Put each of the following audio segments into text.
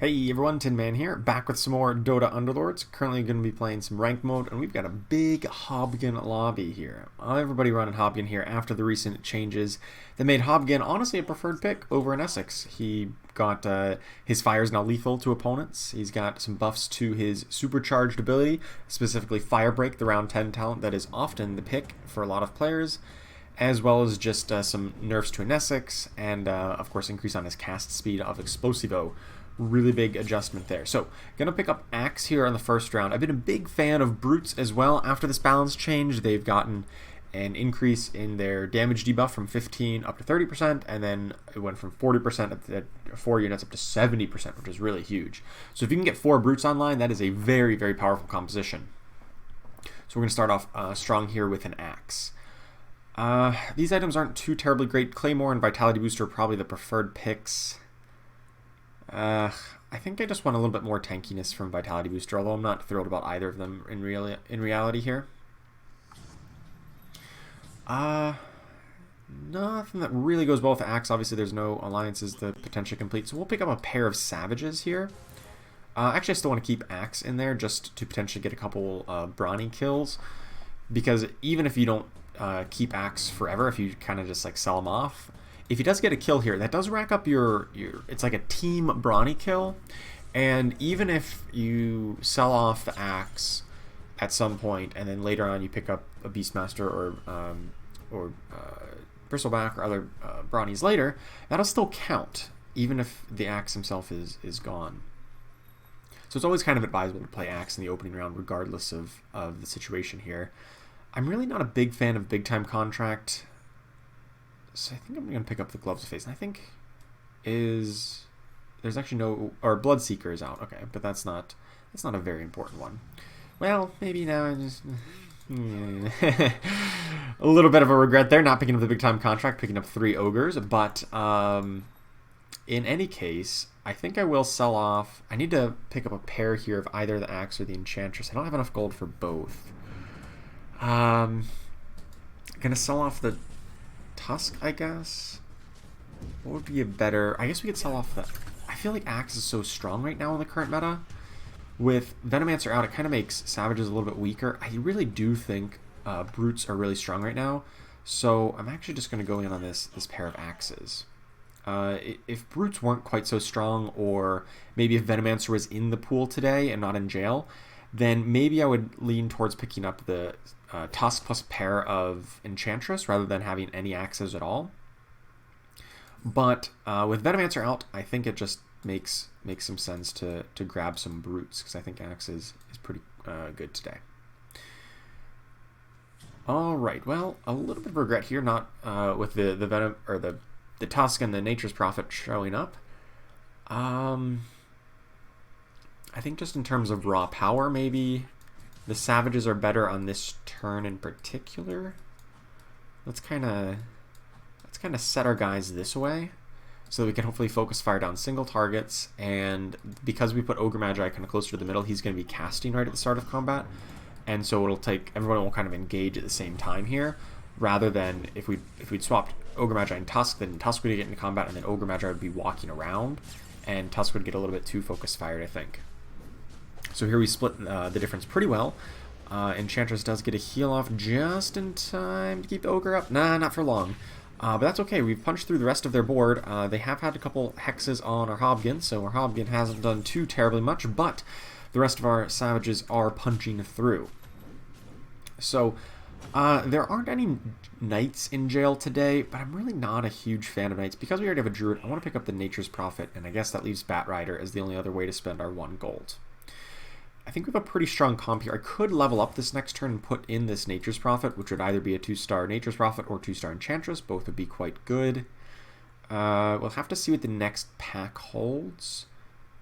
Hey everyone, Tin Man here, back with some more Dota Underlords. Currently going to be playing some ranked mode, and we've got a big Hobgen lobby here. Everybody running Hobgen here after the recent changes that made Hobgen honestly a preferred pick over an Essex. He got his fire is now lethal to opponents. He's got some buffs to his supercharged ability, specifically Fire Break, the round 10 talent that is often the pick for a lot of players, as well as just some nerfs to an Essex, and of course increase on his cast speed of Explosivo. Really big adjustment there. So, gonna pick up Axe here on the first round. I've been a big fan of Brutes as well. After this balance change, they've gotten an increase in their damage debuff from 15 up to 30%, and then it went from 40% at 4 units up to 70%, which is really huge. So if you can get 4 Brutes online, that is a very, very powerful composition. So we're gonna start off strong here with an Axe. These items aren't too terribly great. Claymore and Vitality Booster are probably the preferred picks. I think I just want a little bit more tankiness from Vitality Booster, although I'm not thrilled about either of them in reality here. Nothing that really goes well with Axe. Obviously, there's no alliances to potentially complete, so we'll pick up a pair of Savages here. Actually, I still want to keep Axe in there just to potentially get a couple brawny kills, because even if you don't keep Axe forever, if you kind of just like sell him off, if he does get a kill here, that does rack up your it's like a team brawny kill, and even if you sell off the Axe at some point and then later on you pick up a Beastmaster or Bristleback or other brawnies later, that'll still count even if the Axe himself is gone. So it's always kind of advisable to play Axe in the opening round regardless of the situation here. I'm really not a big fan of Big Time Contract, so I think I'm going to pick up the Gloves of Face. And I think there's actually no, or Bloodseeker is out. Okay, but that's not a very important one. Well, maybe now I just a little bit of a regret there, not picking up the Big Time Contract, picking up 3 Ogres. But in any case, I think I will sell off. I need to pick up a pair here of either the Axe or the Enchantress. I don't have enough gold for both. Gonna sell off the Tusk, I guess. What would be a better... I guess we could sell off the... I feel like Axe is so strong right now in the current meta. With Venomancer out, it kind of makes Savages a little bit weaker. I really do think Brutes are really strong right now. So I'm actually just going to go in on this pair of Axes. If Brutes weren't quite so strong, or maybe if Venomancer was in the pool today and not in jail, then maybe I would lean towards picking up the Tusk plus a pair of Enchantress rather than having any Axes at all. But with Venomancer out, I think it just makes some sense to grab some Brutes, because I think Axe is pretty good today. Alright, well, a little bit of regret here, not with the Venom or the Tusk and the Nature's Prophet showing up. I think just in terms of raw power, maybe the Savages are better on this turn in particular. Let's kind of set our guys this way so that we can hopefully focus fire down single targets. And because we put Ogre Magi kind of closer to the middle, he's going to be casting right at the start of combat, and so it'll take everyone will kind of engage at the same time here, rather than if we'd swapped Ogre Magi and Tusk, then Tusk would get into combat and then Ogre Magi would be walking around, and Tusk would get a little bit too focus fired, I think. So here we split the difference pretty well. Enchantress does get a heal off just in time to keep the Ogre up. Nah, not for long. But that's okay. We've punched through the rest of their board. They have had a couple hexes on our Hobgen, so our Hobgen hasn't done too terribly much, but the rest of our Savages are punching through. So there aren't any Knights in jail today, but I'm really not a huge fan of Knights. Because we already have a Druid, I want to pick up the Nature's Prophet, and I guess that leaves Batrider as the only other way to spend our 1 gold. I think we have a pretty strong comp here. I could level up this next turn and put in this Nature's Prophet, which would either be a 2-star Nature's Prophet or 2-star Enchantress. Both would be quite good. We'll have to see what the next pack holds,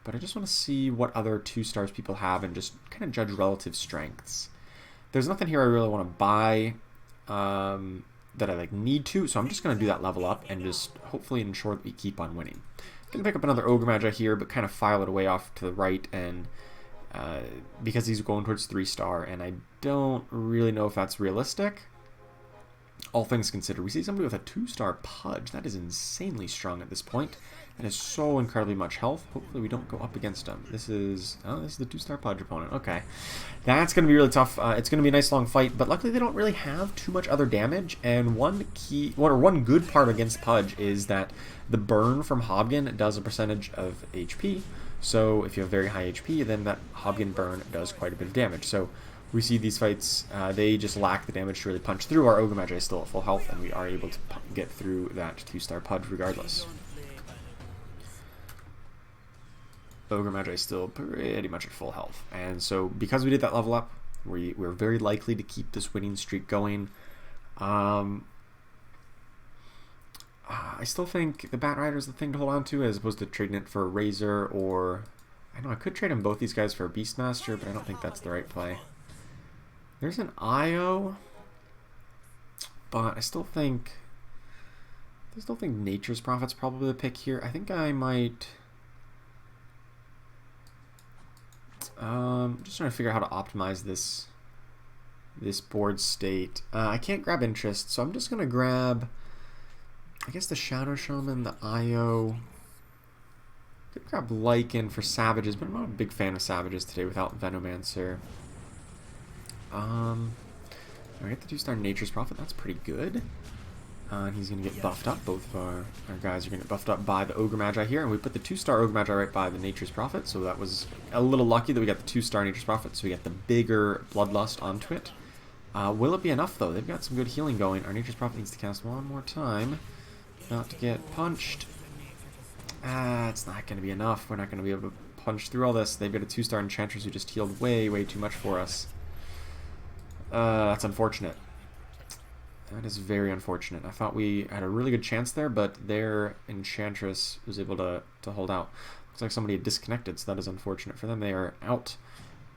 but I just want to see what other 2-stars people have and just kind of judge relative strengths. There's nothing here I really want to buy that I need to, so I'm just going to do that level up and just hopefully ensure that we keep on winning. I'm going to pick up another Ogre Magi here, but kind of file it away off to the right, and because he's going towards 3-star, and I don't really know if that's realistic. All things considered, we see somebody with a 2-star Pudge. That is insanely strong at this point. That is so incredibly much health. Hopefully we don't go up against him. This is the 2-star Pudge opponent. Okay. That's going to be really tough. It's going to be a nice long fight, but luckily they don't really have too much other damage. And one good part against Pudge is that the burn from Hobgen does a percentage of HP. So if you have very high HP, then that Hobgen burn does quite a bit of damage. So we see these fights, they just lack the damage to really punch through. Our Ogre Magi is still at full health, and we are able to get through that 2-star Pudge regardless. Ogre Magi is still pretty much at full health. And so because we did that level up, we're very likely to keep this winning streak going. I still think the Bat Rider is the thing to hold on to as opposed to trading it for a Razor, or I know I could trade in both these guys for a Beastmaster, but I don't think that's the right play. There's an IO, but I still think Nature's Prophet's probably the pick here. I think I might just trying to figure out how to optimize this board state. I can't grab interest, so I'm just gonna grab, I guess, the Shadow Shaman, the IO. Could grab Lycan for Savages, but I'm not a big fan of Savages today without Venomancer. I get the 2-star Nature's Prophet. That's pretty good. And he's going to get buffed up. Both of our guys are going to get buffed up by the Ogre Magi here. And we put the 2-star Ogre Magi right by the Nature's Prophet. So that was a little lucky that we got the 2-star Nature's Prophet. So we get the bigger Bloodlust onto it. Will it be enough, though? They've got some good healing going. Our Nature's Prophet needs to cast one more time. Not to get punched. It's not going to be enough. We're not going to be able to punch through all this. They've got a 2-star Enchantress who just healed way, way too much for us. That's unfortunate. That is very unfortunate. I thought we had a really good chance there, but their Enchantress was able to hold out. Looks like somebody had disconnected, so that is unfortunate for them. They are out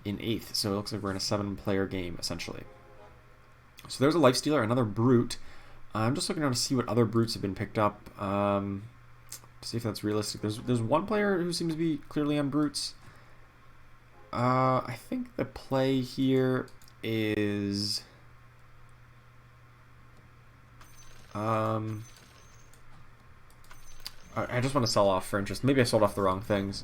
in 8th, so it looks like we're in a 7-player game, essentially. So there's a Lifestealer, another Brute. I'm just looking around to see what other Brutes have been picked up, to see if that's realistic. There's one player who seems to be clearly on Brutes. I think the play here is... I just want to sell off for interest. Maybe I sold off the wrong things.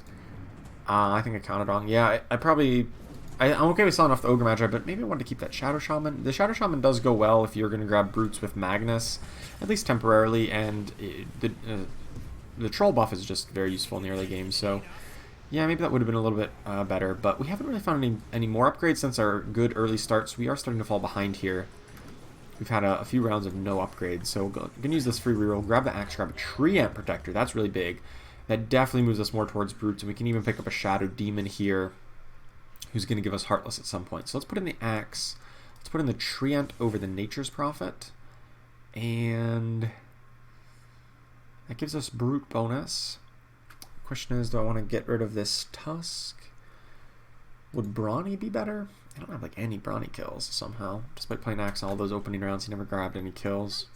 I think I counted wrong. Yeah, I'm okay with selling off the Ogre Magi, but maybe I wanted to keep that Shadow Shaman. The Shadow Shaman does go well if you're going to grab Brutes with Magnus, at least temporarily, and the Troll buff is just very useful in the early game, so yeah, maybe that would have been a little bit better, but we haven't really found any more upgrades since our good early starts. We are starting to fall behind here. We've had a few rounds of no upgrades, so we're going to use this free reroll, grab the Axe, grab a Treant Protector. That's really big. That definitely moves us more towards Brutes, and we can even pick up a Shadow Demon here who's going to give us Heartless at some point. So let's put in the Axe. Let's put in the Treant over the Nature's Prophet. And that gives us Brute bonus. Question is, do I want to get rid of this Tusk? Would Brawny be better? I don't have like any Brawny kills somehow. Despite playing Axe all those opening rounds, he never grabbed any kills.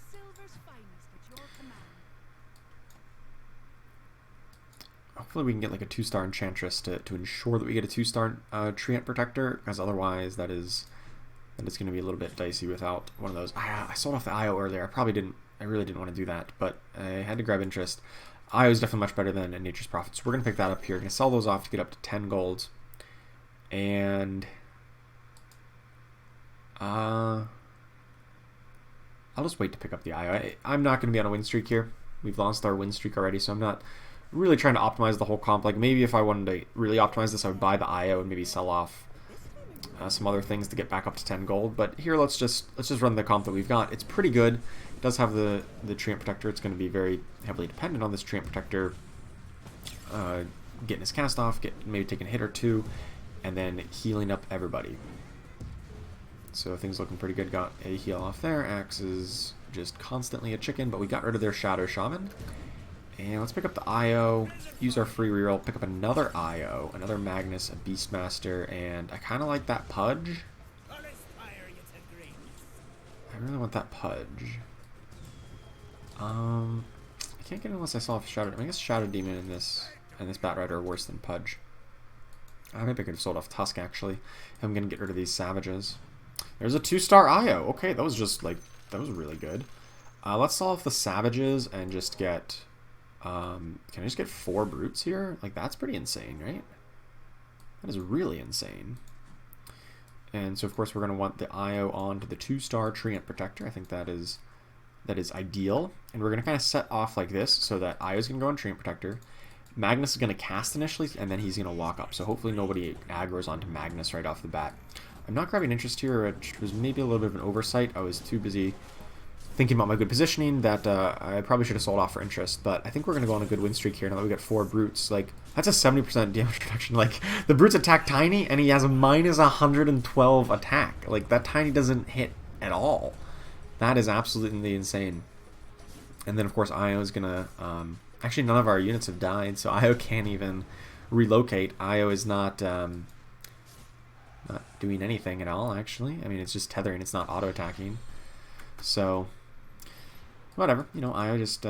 Hopefully we can get like a 2-star Enchantress to ensure that we get a 2-star Treant Protector, because otherwise that is going to be a little bit dicey without one of those. I sold off the IO earlier. I really didn't want to do that, but I had to grab interest. IO is definitely much better than a Nature's Prophet, so we're going to pick that up here. We're going to sell those off to get up to 10 gold. And I'll just wait to pick up the IO. I'm not going to be on a win streak here. We've lost our win streak already, so I'm not really trying to optimize the whole comp. Like, maybe if I wanted to really optimize this, I would buy the IO and maybe sell off some other things to get back up to 10 gold. But here, let's just run the comp that we've got. It's pretty good. It does have the Treant Protector. It's going to be very heavily dependent on this Treant Protector getting his cast off, maybe taking a hit or two, and then healing up everybody. So things looking pretty good. Got a heal off there. Axe is just constantly a chicken, but we got rid of their Shadow Shaman. And let's pick up the IO, use our free reroll, pick up another IO, another Magnus, a Beastmaster, and I kind of like that Pudge. I really want that Pudge. I can't get it unless I saw a Shadow. I guess Shadow Demon and this Bat Rider are worse than Pudge. Maybe I could have sold off Tusk, actually. I'm going to get rid of these Savages. There's a 2-star IO. Okay, that was really good. Let's sell off the Savages and just get Can I just get 4 brutes here? Like, that's pretty insane, right? That is really insane. And so, of course, we're going to want the IO on to the 2-star Treant Protector. I think that is ideal. And we're going to kind of set off like this so that IO is going to go on Treant Protector. Magnus is going to cast initially, and then he's going to walk up. So hopefully nobody aggroes onto Magnus right off the bat. I'm not grabbing interest here, which was maybe a little bit of an oversight. I was too busy thinking about my good positioning that I probably should have sold off for interest. But I think we're going to go on a good win streak here now that we got 4 brutes. Like, that's a 70% damage reduction. Like, the brutes attack Tiny, and he has a minus 112 attack. Like, that Tiny doesn't hit at all. That is absolutely insane. And then, of course, IO is going to... actually, none of our units have died, so IO can't even relocate. IO is not doing anything at all, actually. I mean, it's just tethering. It's not auto-attacking. So, whatever. You know, IO just...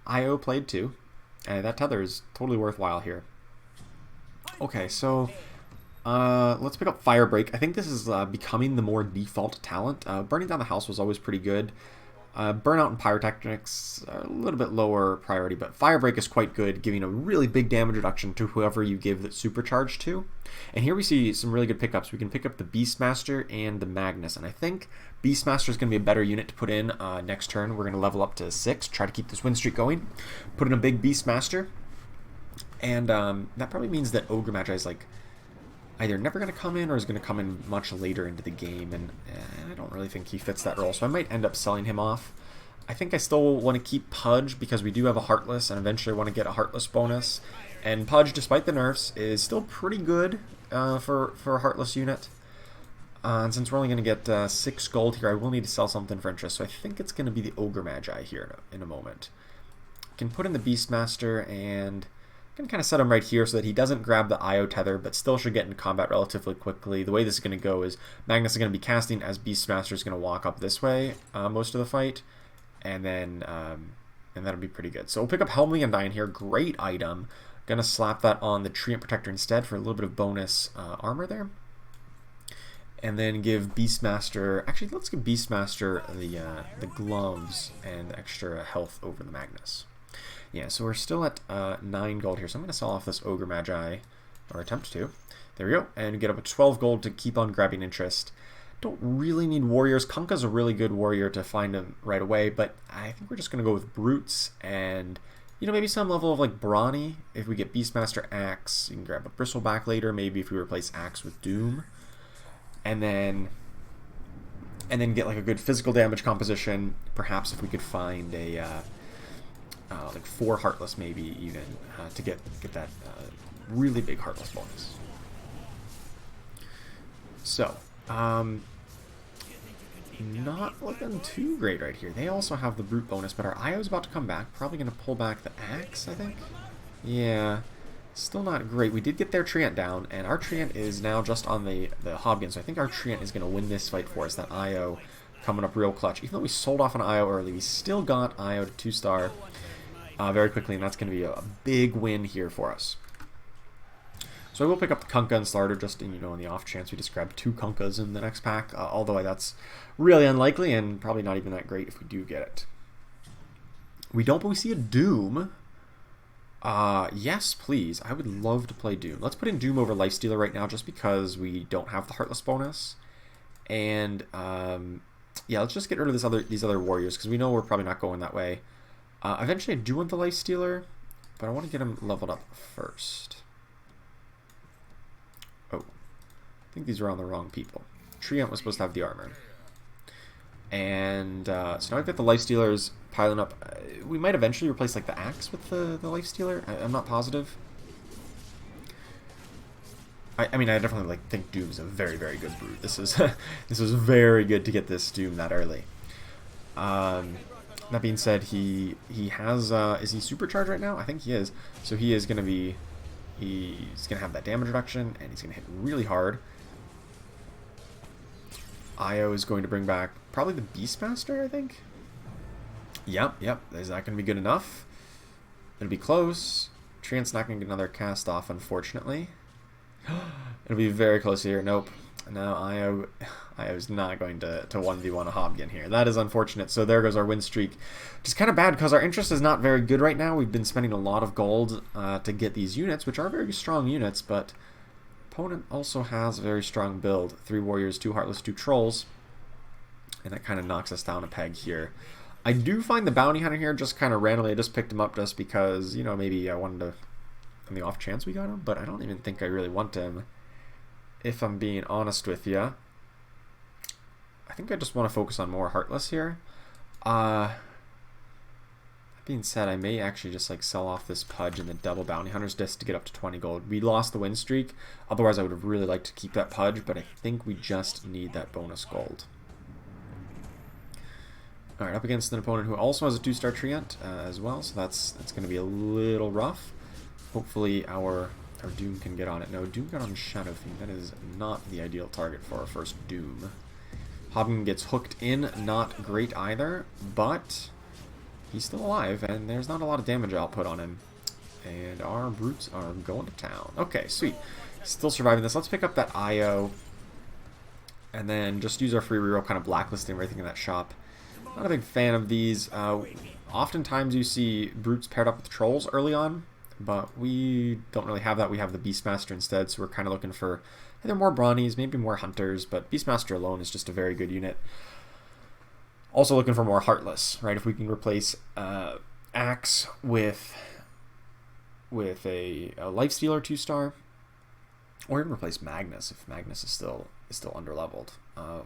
IO played too. That tether is totally worthwhile here. Okay, so... let's pick up Firebreak. I think this is becoming the more default talent. Burning down the house was always pretty good. Burnout and Pyrotechnics are a little bit lower priority, but Firebreak is quite good, giving a really big damage reduction to whoever you give that supercharge to. And here we see some really good pickups. We can pick up the Beastmaster and the Magnus, and I think Beastmaster is going to be a better unit to put in next turn. We're going to level up to 6, try to keep this win streak going. Put in a big Beastmaster, and that probably means that Ogre Magi is like either never going to come in or is going to come in much later into the game, and I don't really think he fits that role, so I might end up selling him off. I think I still want to keep Pudge because we do have a Heartless, and eventually I want to get a Heartless bonus. And Pudge, despite the nerfs, is still pretty good for a Heartless unit. And since we're only going to get 6 gold here, I will need to sell something for interest, so I think it's going to be the Ogre Magi here in a moment. I can put in the Beastmaster, and I'm going to kind of set him right here so that he doesn't grab the IO tether, but still should get into combat relatively quickly. The way this is going to go is Magnus is going to be casting as Beastmaster is going to walk up this way most of the fight, and then and that'll be pretty good. So we'll pick up Helmling Undying here. Great item. Going to slap that on the Treant Protector instead for a little bit of bonus armor there. And then give Beastmaster... Actually, let's give Beastmaster the gloves and extra health over the Magnus. Yeah, so we're still at 9 gold here, so I'm going to sell off this Ogre Magi, or attempt to. There we go, and get up to 12 gold to keep on grabbing interest. Don't really need warriors. Kunkka's a really good warrior to find him right away, but I think we're just going to go with brutes and, you know, maybe some level of like Brawny. If we get Beastmaster Axe, you can grab a Bristleback later, maybe if we replace Axe with Doom. And then get like a good physical damage composition. Perhaps if we could find a... like 4 Heartless maybe even to get that really big Heartless bonus. So, not looking too great right here. They also have the Brute bonus, but our IO is about to come back. Probably going to pull back the Axe, I think. Yeah, still not great. We did get their Treant down, and our Treant is now just on the Hobgoblin, so I think our Treant is going to win this fight for us. That IO coming up real clutch. Even though we sold off an IO early, we still got IO to 2-star very quickly, and that's going to be a big win here for us. So I will pick up the Kunkka and Starter just in, in the off chance we just grab 2 Kunkkas in the next pack, although that's really unlikely and probably not even that great if we do get it. We don't, but we see a Doom. Yes, please. I would love to play Doom. Let's put in Doom over Lifestealer right now just because we don't have the Heartless bonus. And, yeah, let's just get rid of these other warriors because we know we're probably not going that way. Eventually I do want the Lifestealer, but I want to get him leveled up first. Oh, I think these are on the wrong people. Treant was supposed to have the armor. And so now I've got the Lifestealers piling up. We might eventually replace like the Axe with the Lifestealer. I'm not positive. I mean, I definitely think Doom's a very, very good brute. This is this was very good to get this Doom that early. That being said, he has is he supercharged right now? I think he is. So he is going to be he's going to have that damage reduction and he's going to hit really hard. IO is going to bring back probably the Beastmaster, I think. Yep. Is that going to be good enough? It'll be close. Treant's not going to get another cast off, unfortunately. It'll be very close here. Nope. No, Io's not going to 1v1 a Hobgen here. That is unfortunate. So there goes our win streak. Which is kind of bad because our interest is not very good right now. We've been spending a lot of gold to get these units, which are very strong units, but opponent also has a very strong build. 3 warriors, 2 heartless, 2 trolls. And that kind of knocks us down a peg here. I do find the bounty hunter here just kind of randomly. I just picked him up just because, you know, maybe I wanted to, on the off chance we got him, but I don't even think I really want him. If I'm being honest with you, I think I just want to focus on more Heartless here. That being said, I may actually just like sell off this Pudge and the double Bounty Hunters just to get up to 20 gold. We lost the win streak, otherwise I would have really liked to keep that Pudge, but I think we just need that bonus gold. Alright, up against an opponent who also has a 2-star Treant as well, so that's going to be a little rough. Hopefully our Doom can get on it. No, Doom got on Shadow Fiend. That is not the ideal target for our first Doom. Hobgen gets hooked in. Not great either, but he's still alive, and there's not a lot of damage output on him. And our brutes are going to town. Okay, sweet. Still surviving this. Let's pick up that IO, and then just use our free reroll, kind of blacklisting everything in that shop. Not a big fan of these. Oftentimes you see brutes paired up with trolls early on, but we don't really have that. We have the Beastmaster instead, so we're kind of looking for either more Brawnies, maybe more Hunters, but Beastmaster alone is just a very good unit. Also looking for more Heartless, right? If we can replace Axe with a Lifestealer 2-star, or even replace Magnus if Magnus is still underleveled.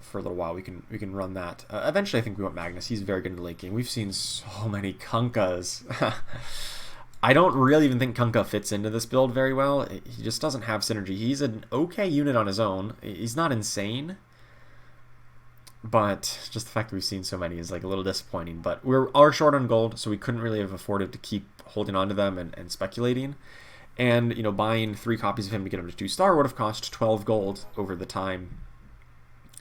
For a little while we can run that. Eventually I think we want Magnus. He's very good in late game. We've seen so many Kunkas. I don't really even think Kunkka fits into this build very well. He just doesn't have synergy. He's an okay unit on his own. He's not insane, but just the fact that we've seen so many is like a little disappointing. But we are short on gold, so we couldn't really have afforded to keep holding on to them and speculating. And, you know, buying 3 copies of him to get him to 2-star would have cost 12 gold over the time,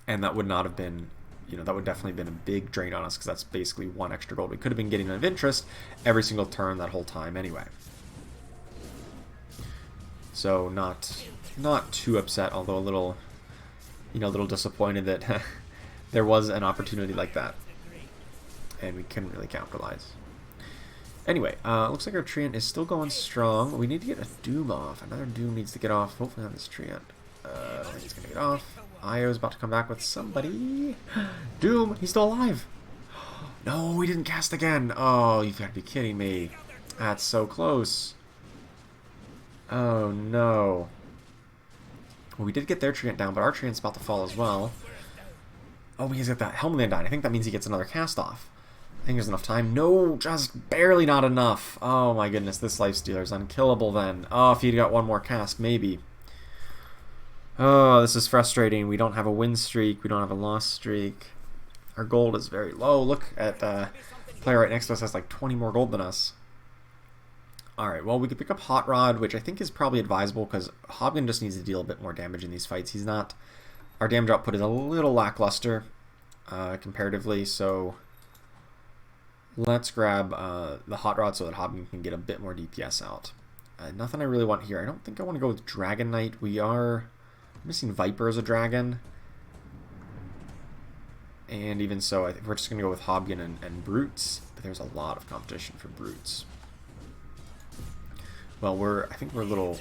and that would not have been, you know, that would definitely have been a big drain on us, because that's basically 1 extra gold we could have been getting of interest every single turn that whole time anyway. So not too upset, although a little, you know, a little disappointed that there was an opportunity like that and we couldn't really capitalize. Anyway, looks like our Treant is still going strong. We need to get a Doom off. Another Doom needs to get off. Hopefully on this Treant. I think he's going to get off. Io's about to come back with somebody. Doom! He's still alive! No, he didn't cast again! Oh, you've got to be kidding me. That's so close. Oh, no. Well, we did get their Treant down, but our Treant's about to fall as well. Oh, he's got that Helmland down. I think that means he gets another cast off. I think there's enough time. No, just barely not enough. Oh my goodness, this Lifestealer is unkillable then. Oh, if he'd got one more cast, maybe. Oh, this is frustrating. We don't have a win streak. We don't have a loss streak. Our gold is very low. Look at the player right next to us has like 20 more gold than us. Alright, well, we could pick up Hot Rod, which I think is probably advisable because Hobgen just needs to deal a bit more damage in these fights. He's not... Our damage output is a little lackluster comparatively, so... Let's grab the Hot Rod so that Hobgen can get a bit more DPS out. Nothing I really want here. I don't think I want to go with Dragon Knight. We are missing Viper as a dragon. And even so, I think we're just going to go with Hobgen and Brutes. But there's a lot of competition for Brutes. Well, I think we're a little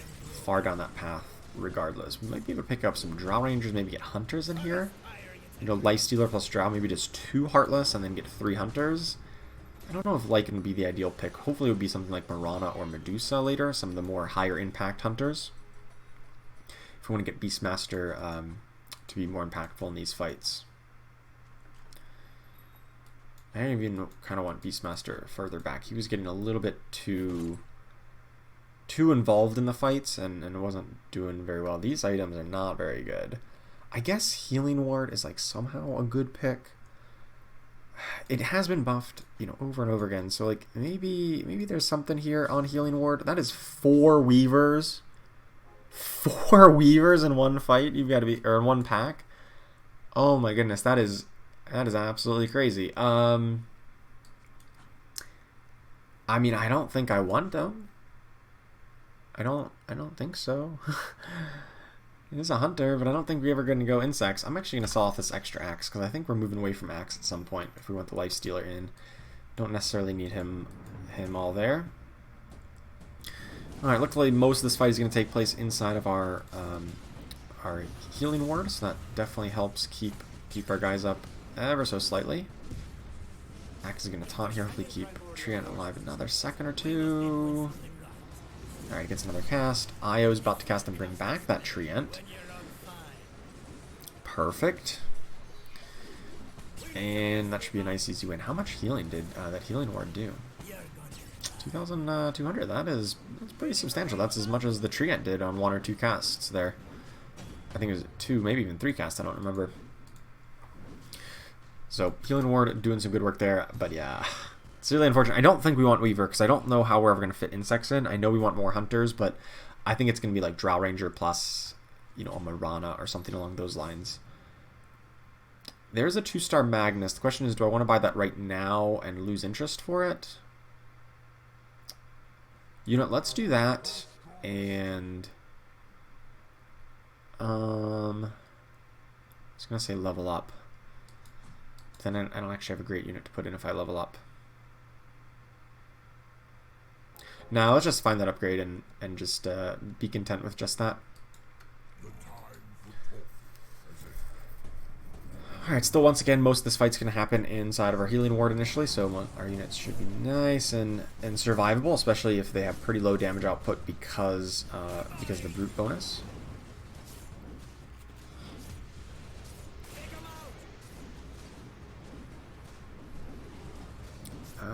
far down that path regardless. We might be able to pick up some Drow Rangers, maybe get Hunters in here. You know, Lifestealer plus Drow, maybe just 2 Heartless and then get 3 Hunters. I don't know if Lycan would be the ideal pick. Hopefully it would be something like Mirana or Medusa later, some of the more higher impact hunters. If we want to get Beastmaster to be more impactful in these fights. I even kind of want Beastmaster further back. He was getting a little bit too involved in the fights and wasn't doing very well. These items are not very good. I guess Healing Ward is like somehow a good pick. It has been buffed, you know, over and over again. So like maybe there's something here on Healing Ward. That is 4 Weavers. 4 Weavers in one fight. You've got to be, or in one pack. Oh my goodness, that is absolutely crazy. I mean, I don't think I want them. I don't think so. It is a hunter, but I don't think we're ever going to go insects. I'm actually going to sell off this extra axe, because I think we're moving away from axe at some point if we want the lifestealer in. Don't necessarily need him all there. Alright, luckily most of this fight is going to take place inside of our healing ward, so that definitely helps keep our guys up ever so slightly. Axe is going to taunt here, hopefully keep Treant alive another second or two. Alright, gets another cast. Io is about to cast and bring back that Treant. Perfect. And that should be a nice easy win. How much healing did that healing ward do? 2,200. That's pretty substantial. That's as much as the Treant did on 1 or 2 casts there. I think it was 2, maybe even 3 casts. I don't remember. So healing ward doing some good work there, but yeah, it's really unfortunate. I don't think we want Weaver because I don't know how we're ever going to fit insects in. I know we want more hunters, but I think it's going to be like Drow Ranger plus, you know, a Marana or something along those lines. There's a 2-star Magnus. The question is, do I want to buy that right now and lose interest for it? You know, let's do that, and I was gonna say level up. Then I don't actually have a great unit to put in if I level up. Now let's just find that upgrade and just be content with just that. Alright, still once again, most of this fight's going to happen inside of our healing ward initially, so our units should be nice and survivable, especially if they have pretty low damage output because of the brute bonus.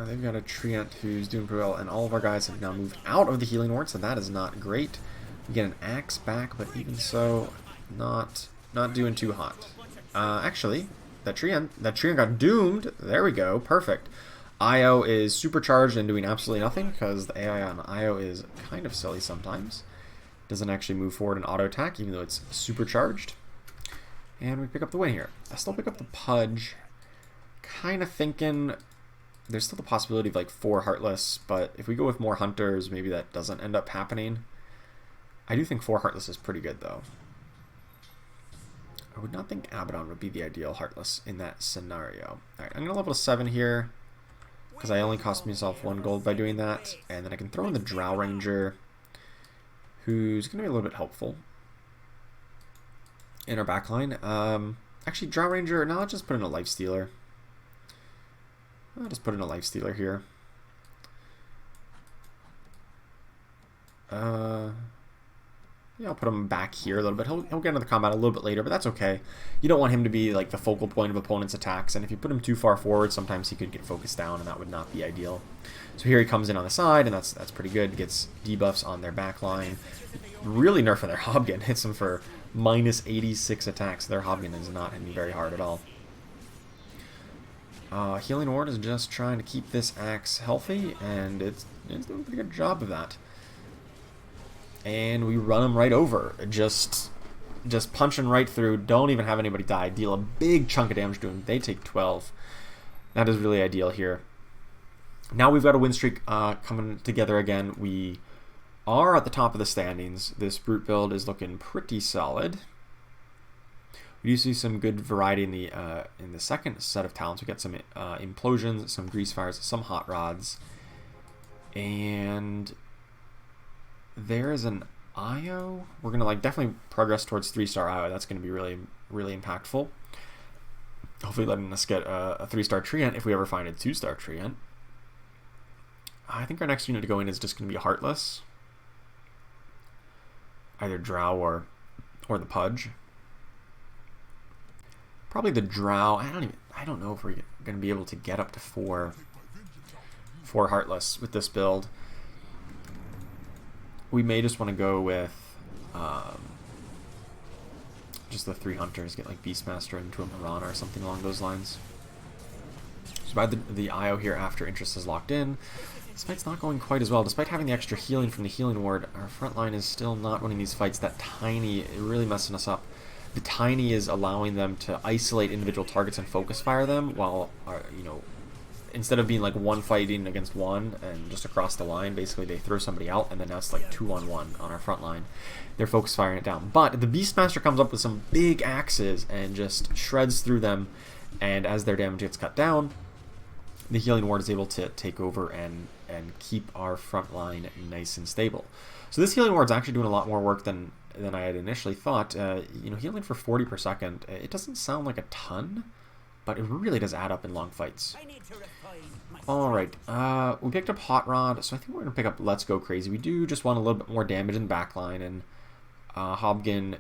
They've got a Treant who's doing pretty well, and all of our guys have now moved out of the healing ward, so that is not great. We get an axe back, but even so, not doing too hot. Actually, that Treant got doomed. There we go. Perfect. Io is supercharged and doing absolutely nothing because the AI on Io is kind of silly sometimes. Doesn't actually move forward and auto attack even though it's supercharged. And we pick up the win here. I still pick up the Pudge. Kind of thinking there's still the possibility of like 4 Heartless, but if we go with more Hunters, maybe that doesn't end up happening. I do think 4 Heartless is pretty good though. I would not think Abaddon would be the ideal Heartless in that scenario. Alright, I'm going to level to 7 here, because I only cost myself 1 gold by doing that. And then I can throw in the Drow Ranger, who's going to be a little bit helpful in our backline. Actually, Drow Ranger, no, I'll just put in a Lifestealer. I'll just put in a Lifestealer here. Yeah, I'll put him back here a little bit. He'll get into the combat a little bit later, but that's okay. You don't want him to be like the focal point of opponents' attacks, and if you put him too far forward, sometimes he could get focused down, and that would not be ideal. So here he comes in on the side, and that's pretty good. Gets debuffs on their back line. Really nerfing their Hobgun. Hits them for minus 86 attacks. Their Hobgun is not hitting very hard at all. Healing Ward is just trying to keep this axe healthy, and it's doing a pretty good job of that. And we run them right over. Just punching right through. Don't even have anybody die. Deal a big chunk of damage to them. They take 12. That is really ideal here. Now we've got a win streak coming together again. We are at the top of the standings. This brute build is looking pretty solid. We do see some good variety in the second set of talents. We got some implosions, some grease fires, some hot rods, and there is an Io. We're gonna like definitely progress towards 3-star Io. That's gonna be really, really impactful. Hopefully, letting us get a 3-star Treant if we ever find a 2-star Treant. I think our next unit to go in is just gonna be Heartless, either Drow or the Pudge. Probably the Drow. I don't know if we're gonna be able to get up to 4 Heartless with this build. We may just want to go with just the 3 Hunters, get like Beastmaster into a Marana or something along those lines. So buy the Io here after interest is locked in. This fight's not going quite as well. Despite having the extra healing from the healing ward, our front line is still not winning these fights. That Tiny is really messing us up. The Tiny is allowing them to isolate individual targets and focus fire them, while instead of being like one fighting against one and just across the line, basically they throw somebody out, and then now it's like 2-on-1 on our front line. They're focus firing it down. But the Beastmaster comes up with some big axes and just shreds through them, and as their damage gets cut down, the Healing Ward is able to take over and keep our front line nice and stable. So this Healing Ward is actually doing a lot more work than I had initially thought. You know, healing for 40 per second, it doesn't sound like a ton, but it really does add up in long fights. Alright, we picked up Hot Rod, so I think we're going to pick up Let's Go Crazy. We do just want a little bit more damage in the backline, and Hobgin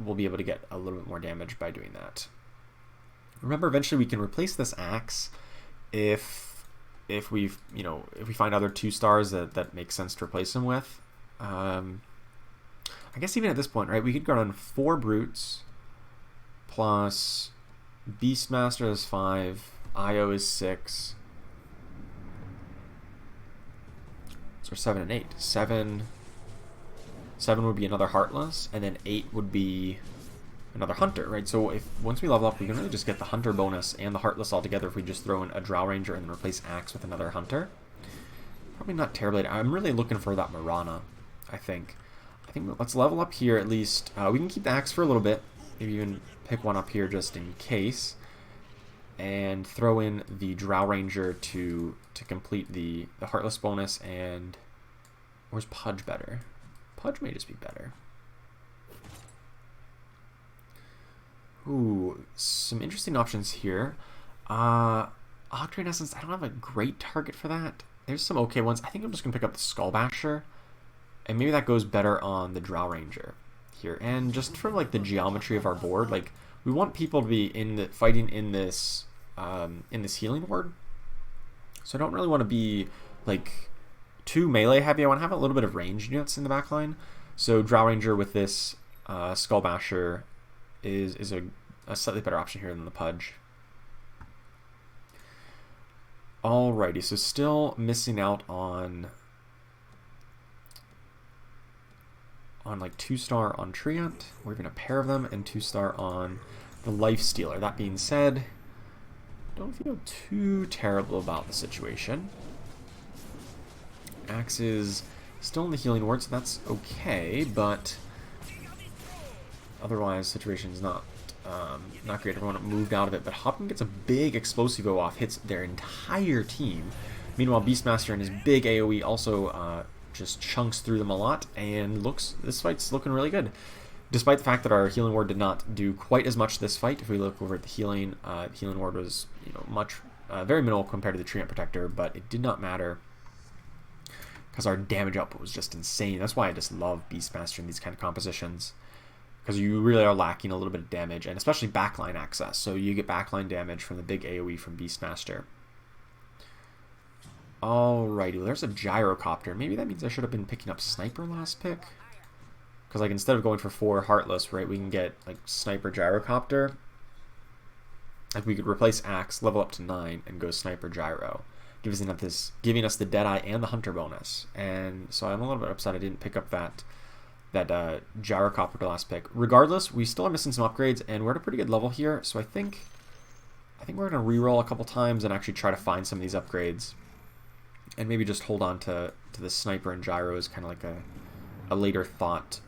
will be able to get a little bit more damage by doing that. Remember, eventually we can replace this axe if we find other 2-stars that make sense to replace them with. I guess even at this point, right, we could go on 4 Brutes plus Beastmaster is 5, IO is 6. So 7 and 8. 7 would be another Heartless, and then 8 would be another Hunter, right? So if once we level up, we can really just get the Hunter bonus and the Heartless all together if we just throw in a Drow Ranger and then replace Axe with another Hunter. Probably not terribly. I'm really looking for that Mirana, I think. Let's level up here at least. We can keep the Axe for a little bit. Maybe even pick one up here just in case. And throw in the Drow Ranger to complete the Heartless bonus. And where's Pudge better? Pudge may just be better. Ooh, some interesting options here. Octane Essence, I don't have a great target for that. There's some okay ones. I think I'm just going to pick up the Skull Basher. And maybe that goes better on the Drow Ranger here. And just for like the geometry of our board, like we want people to be fighting in this Healing Ward. So I don't really want to be like too melee heavy. I want to have a little bit of range units in the backline. So Drow Ranger with this Skull Basher is a slightly better option here than the Pudge. Alrighty, so still missing out on like 2-star on Treant. We're even a pair of them, and 2-star on the Life Stealer. That being said, don't feel too terrible about the situation. Axe is still in the Healing Ward, so that's okay, but otherwise situation is not great. Everyone moved out of it, but Hopkins gets a big Explosivo off, hits their entire team. Meanwhile, Beastmaster and his big AoE also just chunks through them a lot, and this fight's looking really good. Despite the fact that our Healing Ward did not do quite as much this fight, if we look over at the Healing Ward was very minimal compared to the Treant Protector, but it did not matter because our damage output was just insane. That's why I just love Beastmaster in these kind of compositions, because you really are lacking a little bit of damage, and especially backline access. So you get backline damage from the big AoE from Beastmaster. Alrighty, well, there's a Gyrocopter. Maybe that means I should have been picking up Sniper last pick. Because like instead of going for 4 Heartless, right, we can get like Sniper Gyrocopter. Like we could replace Axe, level up to 9, and go Sniper Gyro, giving us the Deadeye and the Hunter bonus. And so I'm a little bit upset I didn't pick up that Gyrocopter last pick. Regardless, we still are missing some upgrades, and we're at a pretty good level here. So I think we're gonna reroll a couple times and actually try to find some of these upgrades, and maybe just hold on to the Sniper and Gyro as kind of like a later thought,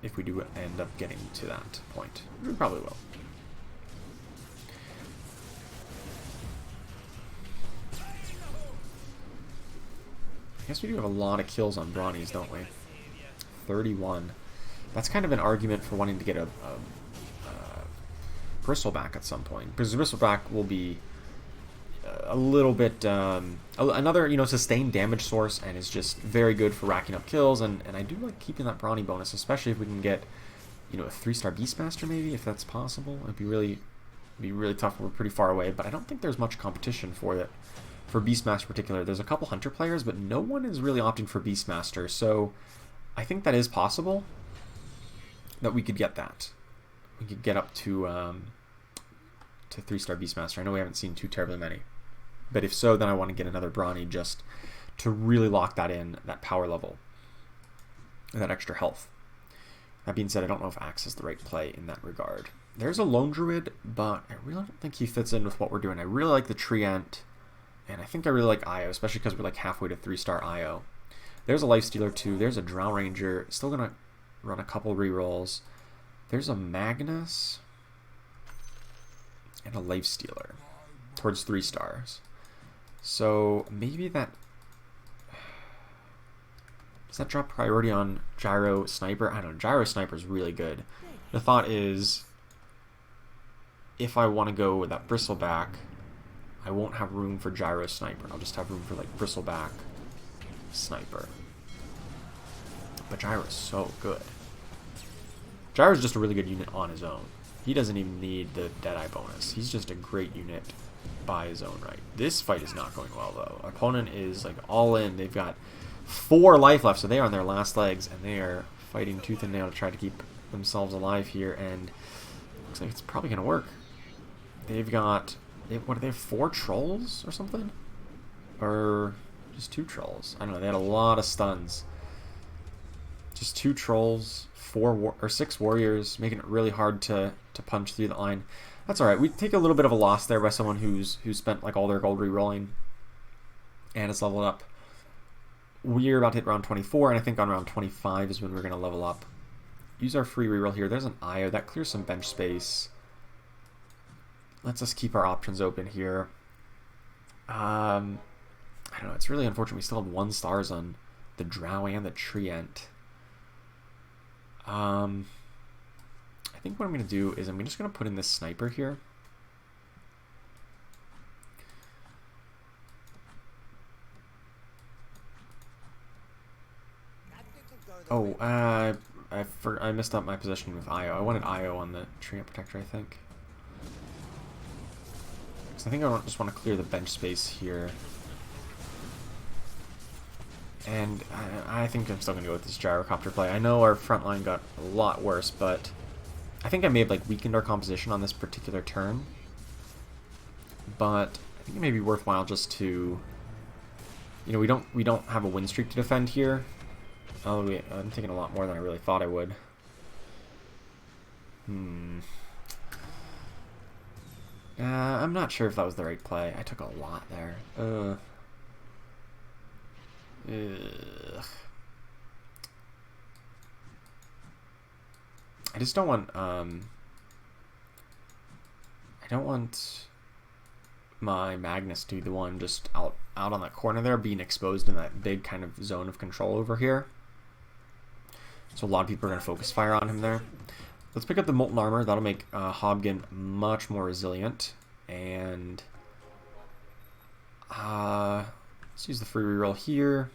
if we do end up getting to that point. We probably will. I guess we do have a lot of kills on Brawnies, don't we? 31. That's kind of an argument for wanting to get a Bristleback at some point, because Bristleback will be a little bit another sustained damage source, and is just very good for racking up kills. And I do like keeping that Brawny bonus, especially if we can get a 3-star Beastmaster, maybe, if that's possible. It'd be really tough. We're pretty far away, but I don't think there's much competition for it. For Beastmaster in particular, there's a couple Hunter players, but no one is really opting for Beastmaster, so I think that is possible that we could get that. We could get up to 3-star Beastmaster. I know we haven't seen too terribly many, but if so, then I want to get another Brawny just to really lock that in, that power level, and that extra health. That being said, I don't know if Axe is the right play in that regard. There's a Lone Druid, but I really don't think he fits in with what we're doing. I really like the Treant. And I think I really like IO, especially because we're like halfway to 3-star IO. There's a Lifestealer too. There's a Drow Ranger. Still going to run a couple rerolls. There's a Magnus. And a Lifestealer. Towards 3 stars. So maybe that... Does that drop priority on Gyro Sniper? I don't know. Gyro Sniper is really good. The thought is, if I want to go with that Bristleback, I won't have room for Gyro Sniper. I'll just have room for like Bristleback Sniper. But Gyro is so good. Gyro is just a really good unit on his own. He doesn't even need the Deadeye bonus. He's just a great unit by his own right. This fight is not going well though. Our opponent is like all in. They've got 4 life left, so they are on their last legs, and they are fighting tooth and nail to try to keep themselves alive here, and looks like it's probably going to work. They've got... what do they have, 4 trolls or something? Or just 2 trolls? I don't know, they had a lot of stuns. Just 2 trolls, 6 warriors, making it really hard to punch through the line. That's alright, we take a little bit of a loss there by someone who's spent like all their gold re-rolling and has leveled up. We're about to hit round 24, and I think on round 25 is when we're going to level up. Use our free reroll here. There's an IO. That clears some bench space. Lets us keep our options open here. I don't know. It's really unfortunate we still have 1 stars on the Drow and the Treant. I think what I'm going to do is I'm just going to put in this Sniper here. Oh, I messed up my position with IO. I wanted IO on the Treant Protector, I think. So I think I just want to clear the bench space here. And I think I'm still going to go with this Gyrocopter play. I know our front line got a lot worse, but I think I may have like weakened our composition on this particular turn. But I think it may be worthwhile just to... You know, we don't have a win streak to defend here. Oh, I'm taking a lot more than I really thought I would. I'm not sure if that was the right play. I took a lot there. Ugh. I just don't want, I don't want my Magnus to be the one just out on that corner there, being exposed in that big kind of zone of control over here. So a lot of people are going to focus fire on him there. Let's pick up the Molten Armor. That'll make Hobgen much more resilient. And let's use the free reroll here.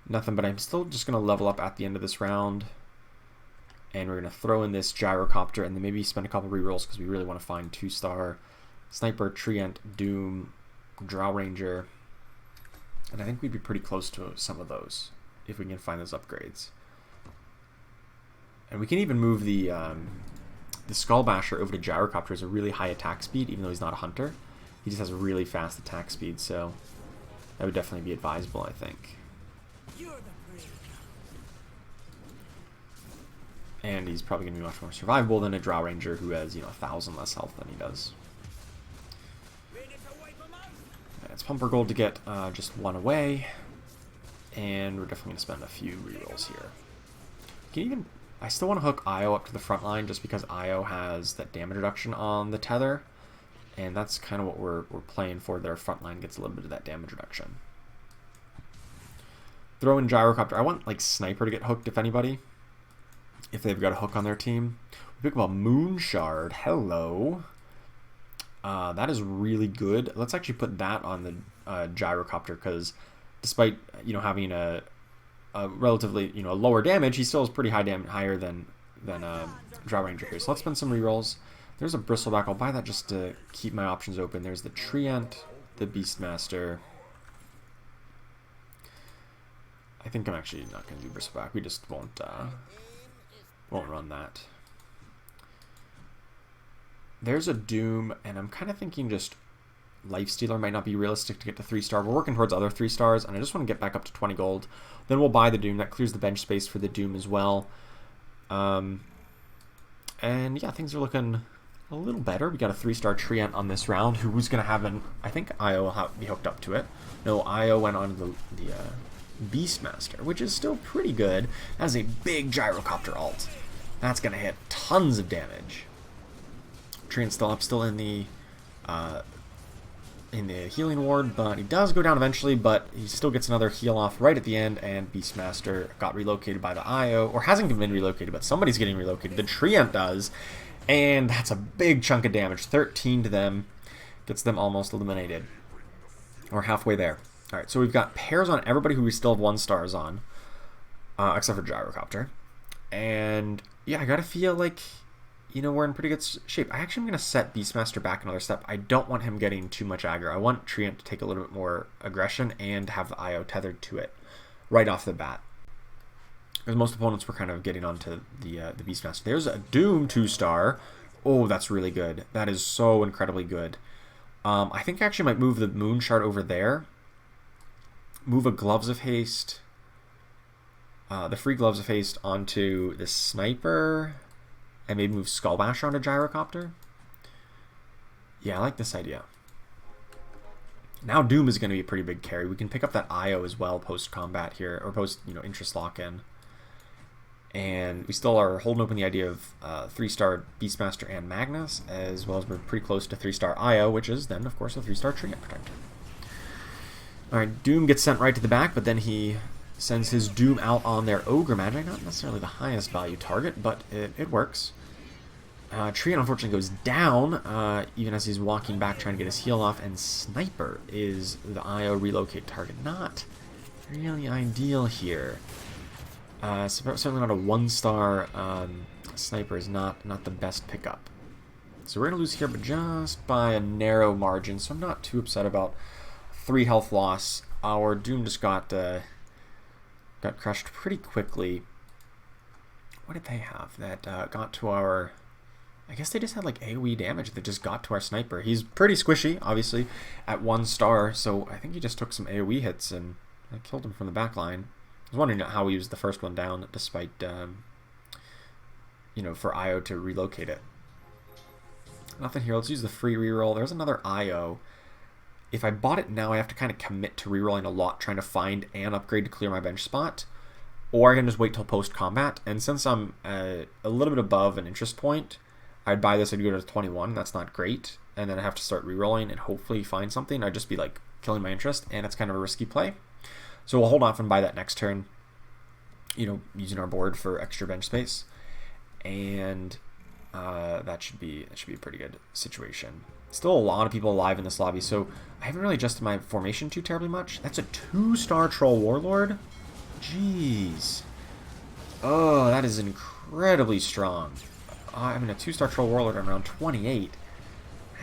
Nothing, but I'm still just going to level up at the end of this round. And we're going to throw in this Gyrocopter and then maybe spend a couple rerolls because we really want to find 2-star Sniper, Treant, Doom, Drow Ranger. And I think we'd be pretty close to some of those if we can find those upgrades. And we can even move the Skull Basher over to Gyrocopter. Has a really high attack speed, even though he's not a hunter. He just has a really fast attack speed, so that would definitely be advisable, I think. And he's probably going to be much more survivable than a Drow Ranger who has, 1,000 less health than he does. It's Pumper Gold to get just 1 away. And we're definitely going to spend a few rerolls here. I still want to hook IO up to the front line just because IO has that damage reduction on the tether. And that's kind of what we're playing for. Their front line gets a little bit of that damage reduction. Throw in Gyrocopter. I want like Sniper to get hooked if anybody. If they've got a hook on their team. We pick up a Moonshard. Hello. That is really good. Let's actually put that on the Gyrocopter because despite having a relatively lower damage, he still is pretty high damage, higher than Drow Ranger here. So let's spend some rerolls. There's a Bristleback. I'll buy that just to keep my options open. There's the Treant, the Beastmaster. I think I'm actually not going to do Bristleback. We just won't run that. There's a Doom, and I'm kind of thinking just Lifestealer might not be realistic to get to 3-star. We're working towards other 3-stars, and I just want to get back up to 20 gold. Then we'll buy the Doom. That clears the bench space for the Doom as well. And yeah, things are looking a little better. We got a 3-star Treant on this round, who's going to have an... I think Io will be hooked up to it. No, Io went on the Beastmaster, which is still pretty good. That is a big Gyrocopter ult. That's going to hit tons of damage. Treant's still up, still in the healing ward, but he does go down eventually, but he still gets another heal off right at the end, and Beastmaster got relocated by the Io, or hasn't been relocated, but somebody's getting relocated. The Treant does, and that's a big chunk of damage. 13 to them, gets them almost eliminated. We're halfway there. Alright, so we've got pairs on everybody who we still have 1-stars on, except for Gyrocopter. And yeah, I gotta feel like, you know, we're in pretty good shape. I actually am going to set Beastmaster back another step. I don't want him getting too much aggro. I want Treant to take a little bit more aggression and have the Io tethered to it right off the bat. Because most opponents were kind of getting onto the Beastmaster. There's a Doom 2-star. Oh, that's really good. That is so incredibly good. I think I actually might move the Moon Shard over there. Move a Gloves of Haste. The free Gloves of Haste onto the Sniper. And maybe move Skull Basher onto Gyrocopter. Yeah, I like this idea. Now Doom is going to be a pretty big carry. We can pick up that Io as well post-combat here, or post, you know, interest lock-in. And we still are holding open the idea of 3-star Beastmaster and Magnus, as well as we're pretty close to 3-star Io, which is then, of course, a 3-star Treant Protector. Alright, Doom gets sent right to the back, but then he sends his Doom out on their Ogre Magi. Not necessarily the highest value target, but it works. Treant unfortunately goes down, even as he's walking back trying to get his heal off, and Sniper is the Io relocate target. Not really ideal here. Certainly not a 1-star Sniper is not the best pickup. So we're going to lose here, but just by a narrow margin, so I'm not too upset about 3 health loss. Our Doom just got crushed pretty quickly. What did they have that got to our... I guess they just had like AoE damage that just got to our Sniper. He's pretty squishy, obviously, at 1 star, so I think he just took some AoE hits and I killed him from the back line. I was wondering how he was the first one down, despite, you know, for Io to relocate it. Nothing here. Let's use the free reroll. There's another Io. If I bought it now, I have to kind of commit to rerolling a lot, trying to find an upgrade to clear my bench spot. Or I can just wait till post-combat. And since I'm a little bit above an interest point, I'd buy this, I'd go to 21. That's not great. And then I have to start rerolling and hopefully find something. I'd just be like killing my interest, and it's kind of a risky play. So we'll hold off and buy that next turn, you know, using our board for extra bench space. And that should be a pretty good situation. Still a lot of people alive in this lobby, so I haven't really adjusted my formation too terribly much. That's a 2-star Troll Warlord? Jeez. Oh, that is incredibly strong. I mean, a 2-star Troll Warlord on round 28.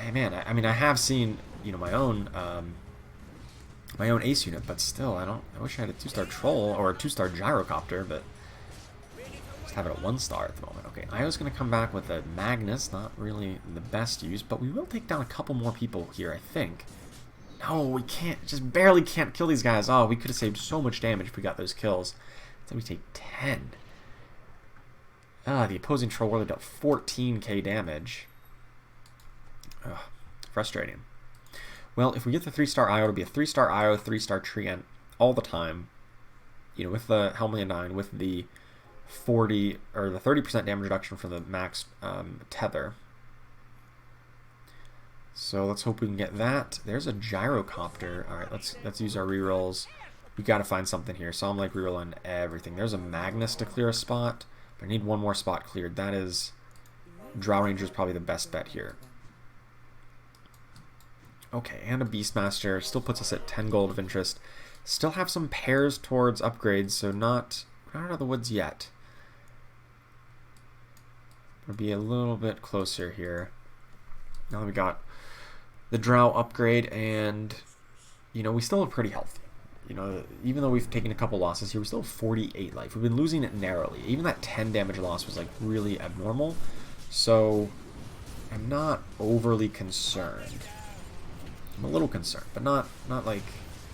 Hey, man, I mean, I have seen, you know, my own ace unit, but still, I wish I had a 2-star Troll or a 2-star Gyrocopter, but just have it at 1-star at the moment. Okay, Io's going to come back with a Magnus, not really the best use, but we will take down a couple more people here, I think. No, we can't, just barely can't kill these guys. Oh, we could have saved so much damage if we got those kills. So we take 10. The opposing Troll Warlord dealt 14k damage. Ugh, frustrating. Well, if we get the 3-star Io, it'll be a 3-star Io, 3-star Treant all the time. You know, with the Helmly 9, with the 40 or the 30% damage reduction for the max tether. So let's hope we can get that. There's a Gyrocopter. All right, let's use our rerolls. We got to find something here. So I'm like rerolling everything. There's a Magnus to clear a spot. But I need one more spot cleared. That is, Drow Ranger is probably the best bet here. Okay, and a Beastmaster still puts us at 10 gold of interest. Still have some pairs towards upgrades, so not out of the woods yet. We'll be a little bit closer here. Now that we got the Drow upgrade, and you know, we still are pretty healthy. You know, even though we've taken a couple losses here, we still have 48 life. We've been losing it narrowly. Even that 10 damage loss was like really abnormal. So I'm not overly concerned. I'm a little concerned, but not like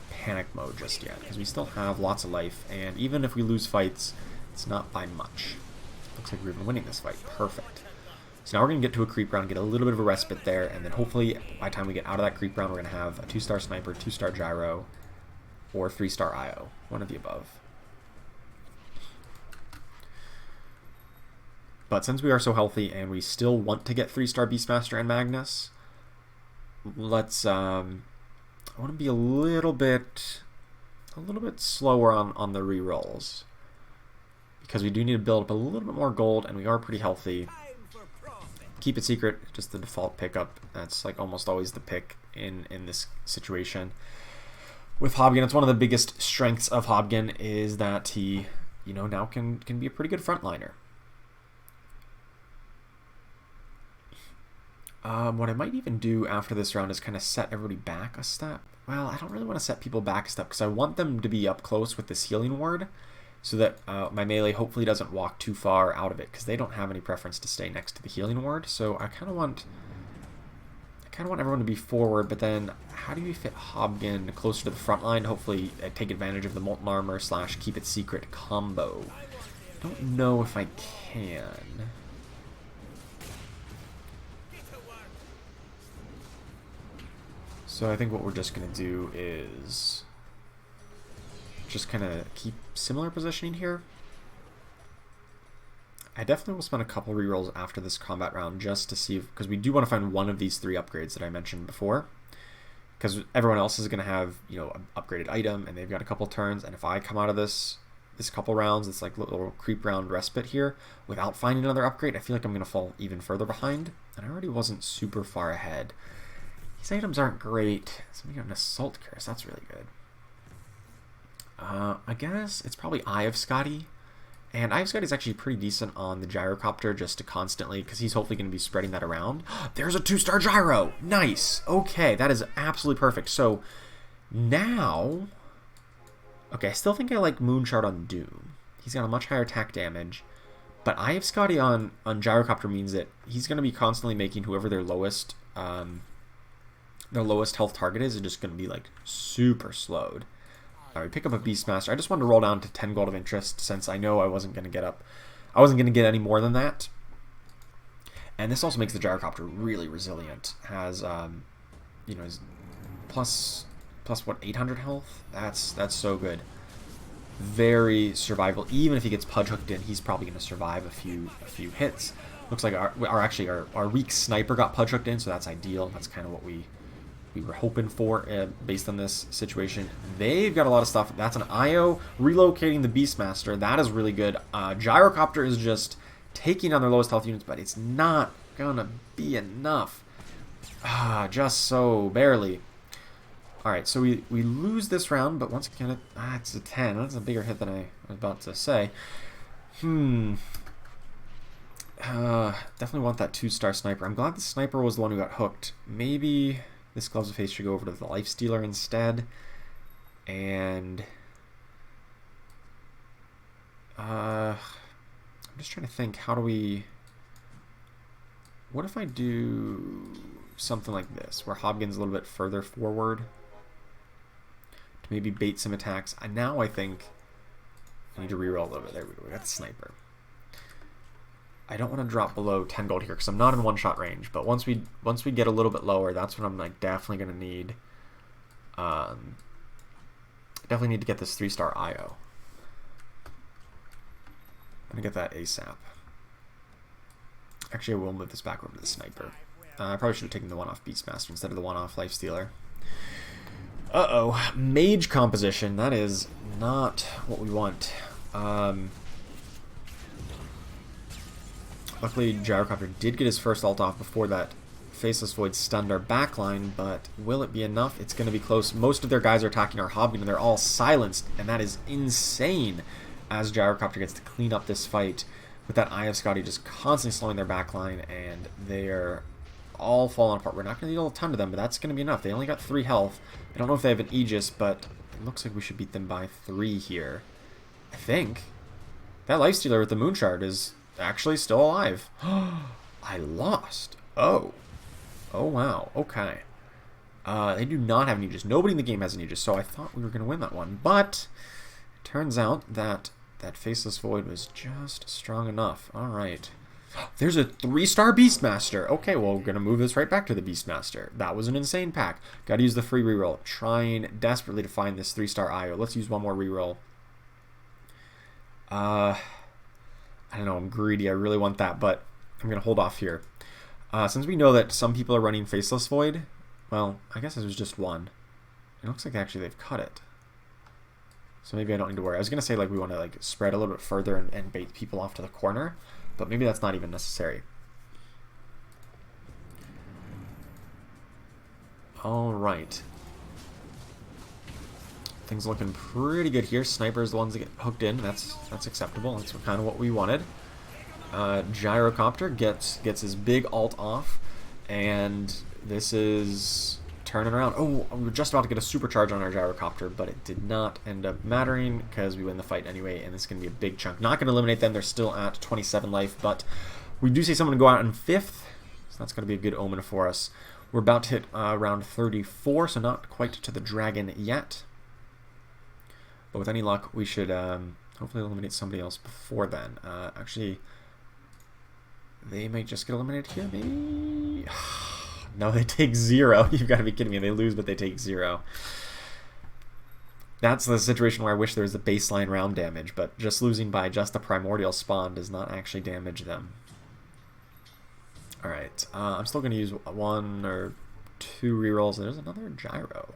panic mode just yet, because we still have lots of life, and even if we lose fights, it's not by much. Looks like we've been winning this fight. Perfect. So now we're going to get to a creep round, get a little bit of a respite there, and then hopefully by the time we get out of that creep round, we're going to have a 2-star sniper, 2-star gyro, or 3-star IO, one of the above. But since we are so healthy and we still want to get 3-star Beastmaster and Magnus, let's I want to be a little bit slower on the rerolls, because we do need to build up a little bit more gold, and we are pretty healthy. Keep it secret, just the default pickup. That's like almost always the pick in this situation. With Hobgen, it's one of the biggest strengths of Hobgen is that he, you know, now can be a pretty good frontliner. What I might even do after this round is kind of set everybody back a step. Well, I don't really want to set people back a step because I want them to be up close with this healing ward so that my melee hopefully doesn't walk too far out of it, because they don't have any preference to stay next to the healing ward. So I kind of want everyone to be forward, but then how do we fit Hobgen closer to the front line? Hopefully take advantage of the Molten Armor / Keep It Secret combo. I don't know if I can. So I think what we're just going to do is just kind of keep similar positioning here. I definitely will spend a couple rerolls after this combat round just to see, because we do want to find one of these 3 upgrades that I mentioned before. Because everyone else is going to have, you know, an upgraded item, and they've got a couple turns, and if I come out of this couple rounds, it's like a little creep round respite here, without finding another upgrade, I feel like I'm going to fall even further behind, and I already wasn't super far ahead. These items aren't great. So we got an Assault Curse. That's really good. I guess it's probably Eye of Scotty. And Eye of Scotty is actually pretty decent on the Gyrocopter, just to constantly, because he's hopefully going to be spreading that around. There's a 2-star Gyro! Nice! Okay, that is absolutely perfect. So now... Okay, I still think I like Moonshard on Doom. He's got a much higher attack damage. But Eye of Scotty on Gyrocopter means that he's going to be constantly making whoever their lowest health target is just going to be like super slowed. Alright, pick up a Beastmaster. I just wanted to roll down to 10 gold of interest since I know I wasn't going to get up. I wasn't going to get any more than that. And this also makes the Gyrocopter really resilient. Has, you know, his plus what, 800 health? That's so good. Very survivable. Even if he gets pudge hooked in, he's probably going to survive a few hits. Looks like our weak sniper got pudge hooked in, so that's ideal. That's kind of what we were hoping for based on this situation. They've got a lot of stuff. That's an IO relocating the Beastmaster. That is really good. Gyrocopter is just taking on their lowest health units, but it's not gonna be enough. Just so barely. Alright, so we lose this round, but once again, it's a 10. That's a bigger hit than I was about to say. Definitely want that 2-star sniper. I'm glad the sniper was the one who got hooked. Maybe this Gloves of Haste should go over to the Lifestealer instead. And I'm just trying to think, how do we... What if I do something like this, where Hobgen's a little bit further forward to maybe bait some attacks? And now I think I need to reroll a little bit. There we go. We got the sniper. I don't want to drop below 10 gold here because I'm not in one-shot range. But once we get a little bit lower, that's when I'm like definitely going to need. Definitely need to get this 3-star IO. I'm gonna get that ASAP. Actually, I will move this back over to the sniper. I probably should have taken the one-off Beastmaster instead of the one-off Lifestealer. Uh-oh. Mage composition. That is not what we want. Luckily, Gyrocopter did get his first ult off before that Faceless Void stunned our backline, but will it be enough? It's going to be close. Most of their guys are attacking our Hobgen, and they're all silenced, and that is insane as Gyrocopter gets to clean up this fight with that Eye of Scotty just constantly slowing their backline, and they're all falling apart. We're not going to deal a ton to them, but that's going to be enough. They only got 3 health. I don't know if they have an Aegis, but it looks like we should beat them by 3 here. I think. That Lifestealer with the Moonshard is actually still alive. I lost. Oh. Oh, wow. Okay. They do not have an Aegis. Nobody in the game has an Aegis, so I thought we were going to win that one. But it turns out that that Faceless Void was just strong enough. Alright. There's a 3-star Beastmaster. Okay, well, we're going to move this right back to the Beastmaster. That was an insane pack. Got to use the free reroll. Trying desperately to find this 3-star IO. Let's use one more reroll. I don't know. I'm greedy. I really want that, but I'm going to hold off here. Since we know that some people are running Faceless Void, well, I guess it was just one. It looks like actually they've cut it. So maybe I don't need to worry. I was going to say like we want to like spread a little bit further and bait people off to the corner, but maybe that's not even necessary. All right. Things looking pretty good here. Sniper's the ones that get hooked in. That's acceptable. That's kind of what we wanted. Gyrocopter gets his big ult off, and this is turning around. Oh, we were just about to get a supercharge on our Gyrocopter, but it did not end up mattering because we win the fight anyway, and this is going to be a big chunk. Not going to eliminate them. They're still at 27 life, but we do see someone go out in 5th, so that's going to be a good omen for us. We're about to hit round 34, so not quite to the dragon yet. But with any luck, we should hopefully eliminate somebody else before then. Actually, they might just get eliminated here, maybe? No, they take 0. You've got to be kidding me. They lose, but they take 0. That's the situation where I wish there was a baseline round damage, but just losing by just a primordial spawn does not actually damage them. Alright, I'm still going to use 1 or 2 rerolls. There's another gyro.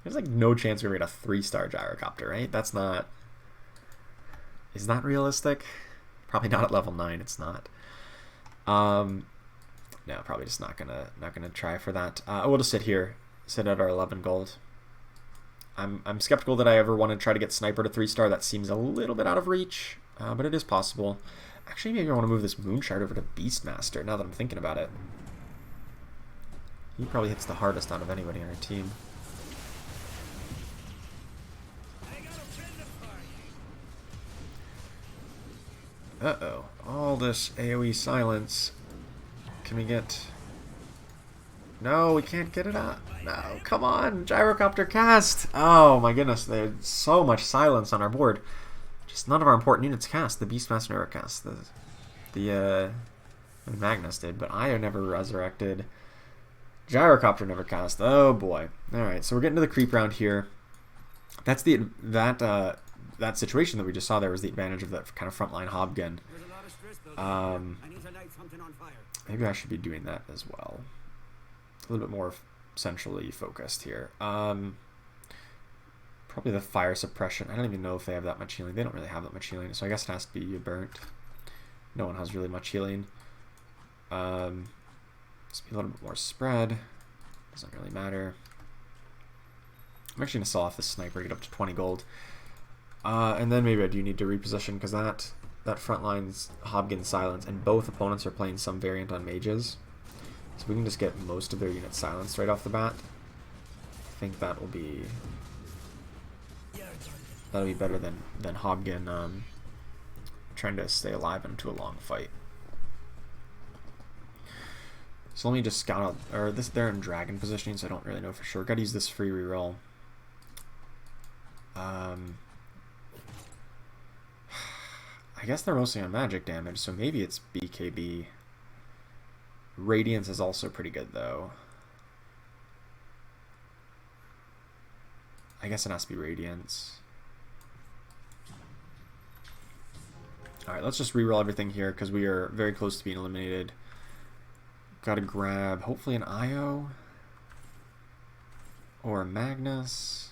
There's like no chance we're going to get a 3-star Gyrocopter, right? That's not... Is that realistic? Probably not at level 9, it's not. No, probably just not gonna try for that. We'll just sit here, sit at our 11 gold. I'm skeptical that I ever want to try to get Sniper to 3-star. That seems a little bit out of reach, but it is possible. Actually, maybe I want to move this Moonshard over to Beastmaster, now that I'm thinking about it. He probably hits the hardest out of anybody on our team. Uh-oh. All this AoE silence. Can we get... No, we can't get it up. No, come on. Gyrocopter cast. Oh my goodness, there's so much silence on our board. Just none of our important units cast. The Beastmaster never cast. The Magnus did, but Io never resurrected. Gyrocopter never cast. Oh boy. Alright, so we're getting to the creep round here. That's that situation that we just saw there was the advantage of that kind of frontline Hobgun. Maybe I should be doing that as well. A little bit more centrally focused here. Probably the fire suppression. I don't even know if they have that much healing. They don't really have that much healing, so I guess it has to be burnt. No one has really much healing. Just be a little bit more spread. Doesn't really matter. I'm actually going to sell off this sniper, get up to 20 gold. And then maybe I do need to reposition, because that front line's Hobgun silence, and both opponents are playing some variant on mages. So we can just get most of their units silenced right off the bat. I think that will be... That'll be better than Hobgun trying to stay alive into a long fight. So let me just scout out... Or they're in dragon positioning, so I don't really know for sure. Gotta use this free reroll. I guess they're mostly on magic damage, so maybe it's BKB. Radiance is also pretty good, though. I guess it has to be Radiance. Alright, let's just reroll everything here, because we are very close to being eliminated. Gotta grab, hopefully, an Io. Or a Magnus.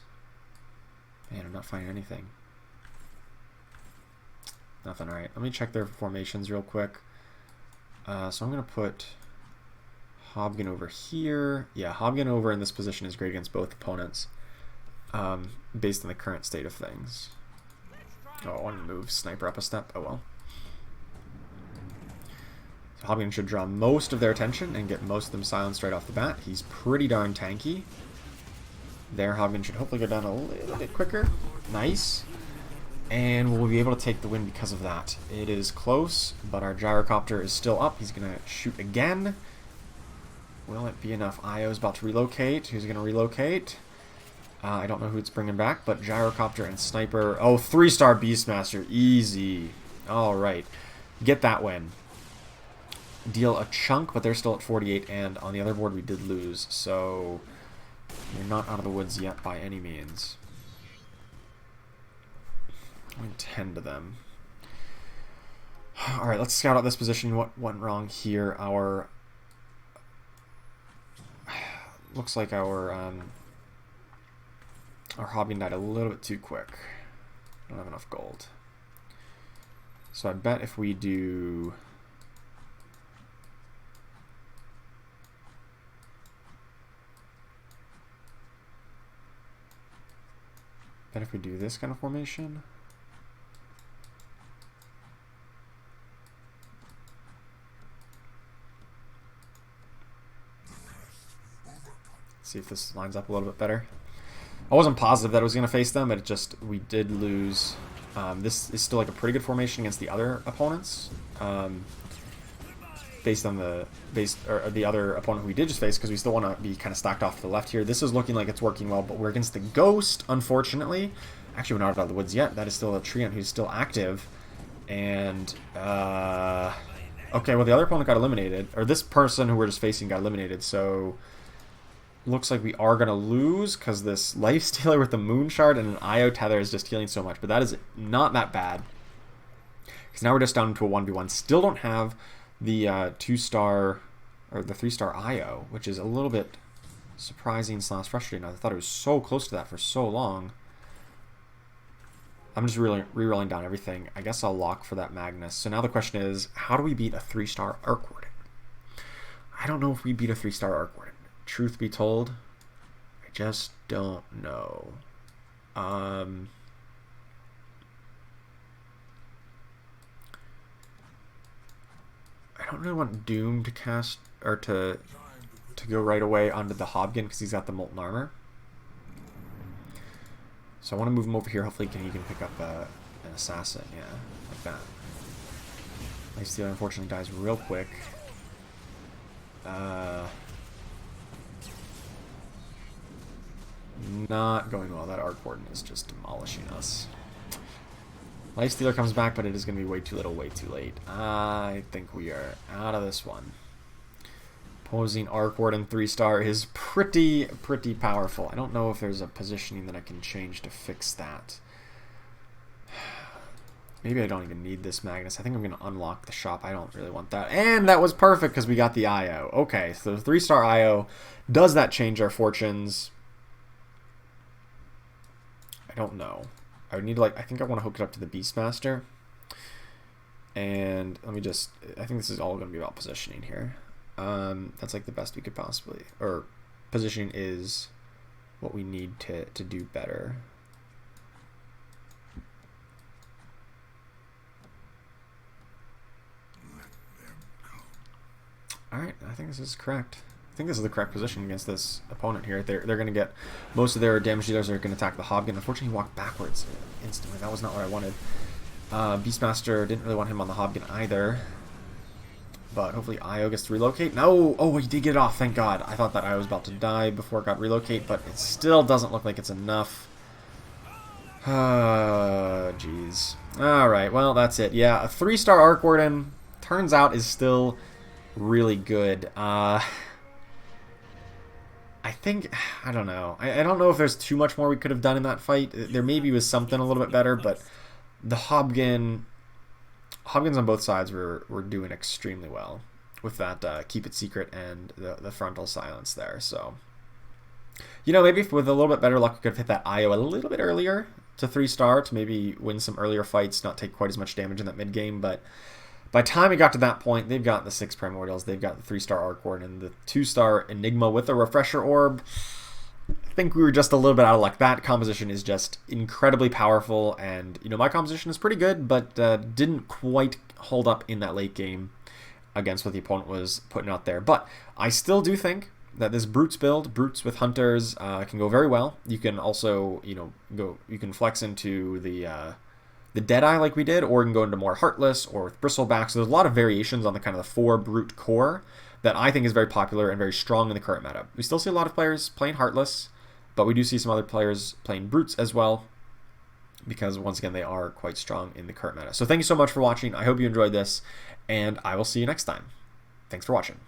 Man, I'm not finding anything. Nothing. Alright, let me check their formations real quick. So I'm going to put Hobgun over here. Yeah, Hobgun over in this position is great against both opponents, based on the current state of things. Oh, I want to move Sniper up a step. Oh well. So Hobgun should draw most of their attention and get most of them silenced right off the bat. He's pretty darn tanky. Their Hobgun should hopefully go down a little bit quicker. Nice. And we'll be able to take the win because of that. It is close, but our Gyrocopter is still up. He's going to shoot again. Will it be enough? Io's about to relocate. Who's going to relocate? I don't know who it's bringing back, but Gyrocopter and Sniper. Oh, 3-star Beastmaster. Easy. All right. get that win. Deal a chunk, but they're still at 48, and on the other board we did lose, so we're not out of the woods yet by any means. We tend to them. Alright, let's scout out this position. What went wrong here? Our... Looks like our Hobby died a little bit too quick. Don't have enough gold. So I bet if we do... Bet if we do this kind of formation... See if this lines up a little bit better. I wasn't positive that I was going to face them, but it just, we did lose. This is still like a pretty good formation against the other opponents. Based on the other opponent we did just face, because we still want to be kind of stacked off to the left here. This is looking like it's working well, but we're against the Ghost, unfortunately. Actually, we're not out of the woods yet. That is still a Treant who's still active. And, okay, well, the other opponent got eliminated. Or this person who we're just facing got eliminated, so... Looks like we are going to lose because this Lifestealer with the Moon Shard and an IO Tether is just healing so much. But that is not that bad. Because now we're just down to a 1v1. Still don't have the 2-star or the 3-star IO, which is a little bit surprising / frustrating. I thought it was so close to that for so long. I'm just re-rolling down everything. I guess I'll lock for that Magnus. So now the question is, how do we beat a 3-star Arc Warden? I don't know if we beat a 3-star Arc Warden. Truth be told, I just don't know. I don't really want Doom to cast or to go right away onto the Hobgin because he's got the Molten Armor. So I want to move him over here. Hopefully he can pick up an Assassin. Yeah, like that. Lifestealer unfortunately dies real quick. Not going well. That Arc Warden is just demolishing us. Lifestealer comes back, but it is going to be way too little, way too late. I think we are out of this one. Opposing Arc Warden 3-star is pretty powerful. I don't know if there's a positioning that I can change to fix that. Maybe I don't even need this Magnus. I think I'm going to unlock the shop. I don't really want that. And that was perfect because we got the IO. Okay, so the 3-star IO. Does that change our fortunes? I don't know. I would need to, like, I think I want to hook it up to the Beastmaster. And let me just, I think this is all going to be about positioning here. That's like the best we could possibly, or positioning is what we need to do better. Alright, I think this is correct. I think this is the correct position against this opponent here. They're going to get most of their damage dealers are going to attack the Hobgin. Unfortunately, he walked backwards instantly. That was not what I wanted. Beastmaster didn't really want him on the Hobgin either. But hopefully Io gets to relocate. No! Oh, he did get it off, thank God. I thought that I was about to die before it got relocate, but it still doesn't look like it's enough. Jeez. Alright, well, that's it. Yeah, a 3-star Arc Warden, turns out, is still really good. I think, I don't know. I don't know if there's too much more we could have done in that fight. There maybe was something a little bit better, but the Hobgins on both sides were doing extremely well with that Keep It Secret and the frontal silence there. So, you know, maybe with a little bit better luck, we could have hit that IO a little bit earlier to 3-star to maybe win some earlier fights, not take quite as much damage in that mid game, but by the time we got to that point, they've got the 6 Primordials, they've got the 3-star Arc Warden, and the 2-star Enigma with a Refresher Orb. I think we were just a little bit out of luck. That composition is just incredibly powerful, and, you know, my composition is pretty good, but didn't quite hold up in that late game against what the opponent was putting out there. But I still do think that this Brutes build, Brutes with Hunters, can go very well. You can also, you know, you can flex into the Deadeye like we did, or you can go into more Heartless or with Bristleback. So there's a lot of variations on the kind of the 4 Brute core that I think is very popular and very strong in the current meta. We still see a lot of players playing Heartless, but we do see some other players playing Brutes as well. because once again, they are quite strong in the current meta. So thank you so much for watching. I hope you enjoyed this, and I will see you next time. Thanks for watching.